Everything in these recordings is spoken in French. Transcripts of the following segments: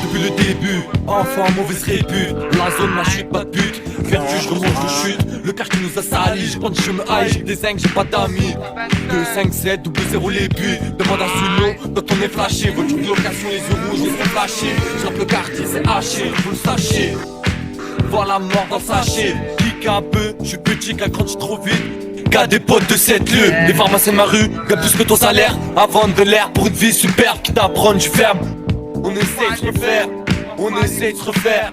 Depuis le début, enfant mauvaise répute. La zone ma chute, pas de but. Perdu, je remonte, je chute. Le père qui nous a sali, je pense que je me haïs. J'ai des zincs, j'ai pas d'amis. 2, 5, 7, double 0 les buts. Demande à Suno quand on est flashé. Voiture de location, les yeux rouges, les yeux flashés. J'rappe le quartier, c'est haché, vous le sachez. Voilà la mort dans le sachet. Pique un peu, je suis petit, qu'un grandit trop vite. Qu'a des potes de 7 lieux, les pharmaciens de ma rue gagnent plus que ton salaire. Avant de l'air pour une vie superbe qui t'apprend, je ferme. On essaie de se refaire, on essaie de se refaire.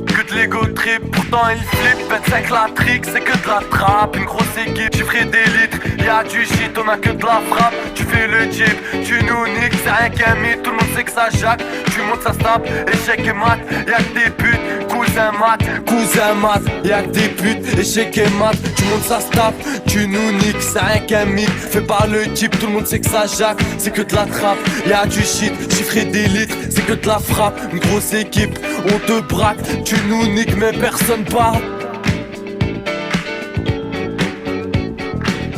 Que de l'ego trip, pourtant il flippe. 25 la trick, c'est que de la trappe. Une grosse équipe, chiffré d'élite. Y'a du shit, on a que de la frappe. Tu fais le jeep, tu nous niques, c'est rien qu'un mythe. Tout le monde sait que ça jaque, tu montes, ça se tape. Échec et mat, y'a que des putes. Cousin mat, y'a que des putes. Échec et mat, tu montes, ça se tape. Tu nous niques, c'est rien qu'un mythe. Fais pas le jeep, tout le monde sait que ça jaque. C'est que de la trappe, y'a du shit, chiffré d'élite. C'est que de la frappe, une grosse équipe. On te braque, tu nous niques mais personne parle.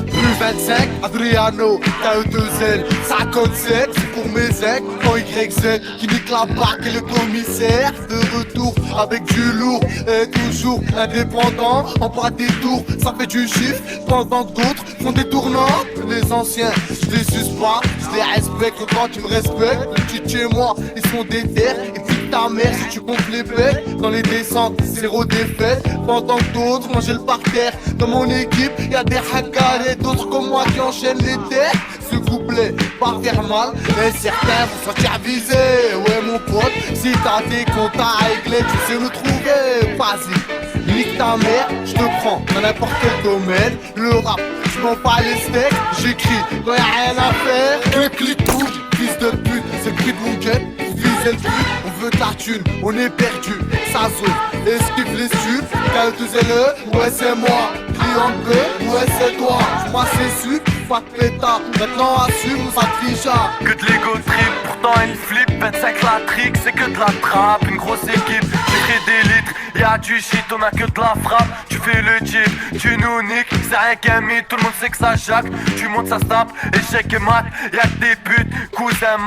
Plus 25, Adriano, KE2L 57, c'est pour mes ex, en YZ qui nique la barque et le commissaire. De retour avec du lourd et toujours indépendant. On prend des tours, ça fait du chiffre. Pendant que d'autres font des tournants. Les anciens, je les use pas, je les respecte autant tu me respectes. Le petit chez moi, ils sont des terres. Et puis ta mère si tu comptes les bêtes. Dans les descentes, zéro défaite. Pendant que d'autres mangent le parterre. Dans mon équipe, y'a des hackers et d'autres comme moi qui enchaînent les terres. Ce couplet va faire mal, mais certains vont sentir visés. Ouais mon pote, si t'as des comptes à régler, tu sais le trouver. Vas-y, nique ta mère, je te prends dans n'importe quel domaine. Le rap, je m'en bats les steaks, j'écris quand y'a rien à faire. Clic, clic, tout, fils de pute, c'est le prix de mon gun. Viser le but, on veut de la thune, on est perdu, ça zone, esquive les stupes, KE2LE, ouais c'est moi, client B, ouais c'est toi, j'm'as c'est su, pas de pétard, maintenant assume, ça te ficha. Que de l'ego trip, pourtant il flippe. 25 la trick, c'est que de la trappe. Une grosse équipe, tu crées des litres. Y'a du shit, on a que de la frappe. Tu fais le jeep, tu nous niques. C'est rien qu'un mythe, tout le monde sait que ça jaque. Tu montes, ça se tape, échec et mat. Y'a que des putes, cousin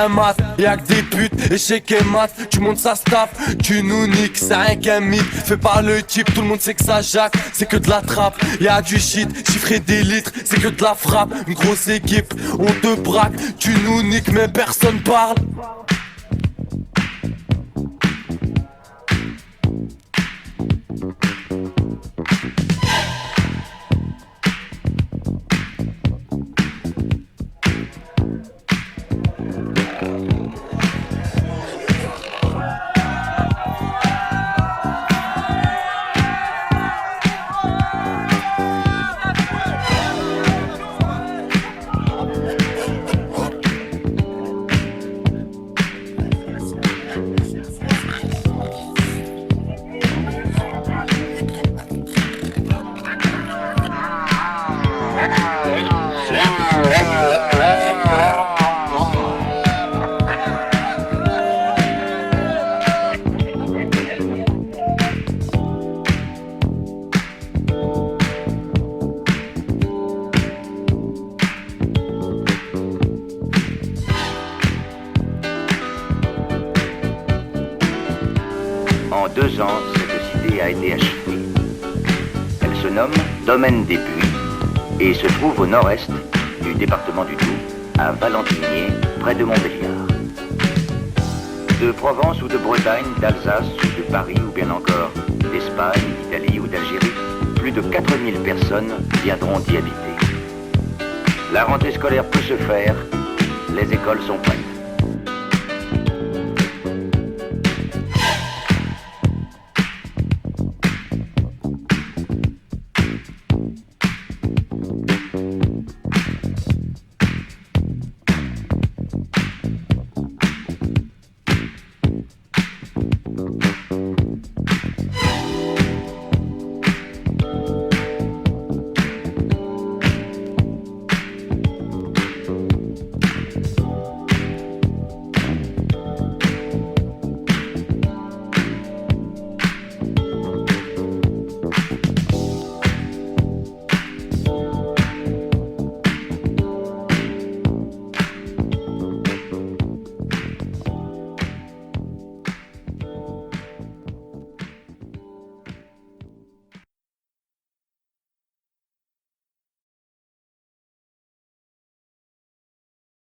mat. Y'a que des putes, échec et mat. Tu montes, ça se tape, tu nous niques. C'est rien qu'un mythe, fais pas le type, tout le monde sait que ça jaque. C'est que de la trappe, y'a du shit, chiffré des litres. C'est que de la frappe, une grosse équipe. On te braque, tu nous niques, mais personne parle. En 2 ans, cette cité a été achevée. Elle se nomme Domaine des Puits et se trouve au nord-est du département du Doubs, à Valentinier, près de Montbéliard. De Provence ou de Bretagne, d'Alsace ou de Paris ou bien encore d'Espagne, d'Italie ou d'Algérie, plus de 4000 personnes viendront y habiter. La rentrée scolaire peut se faire, les écoles sont prêtes.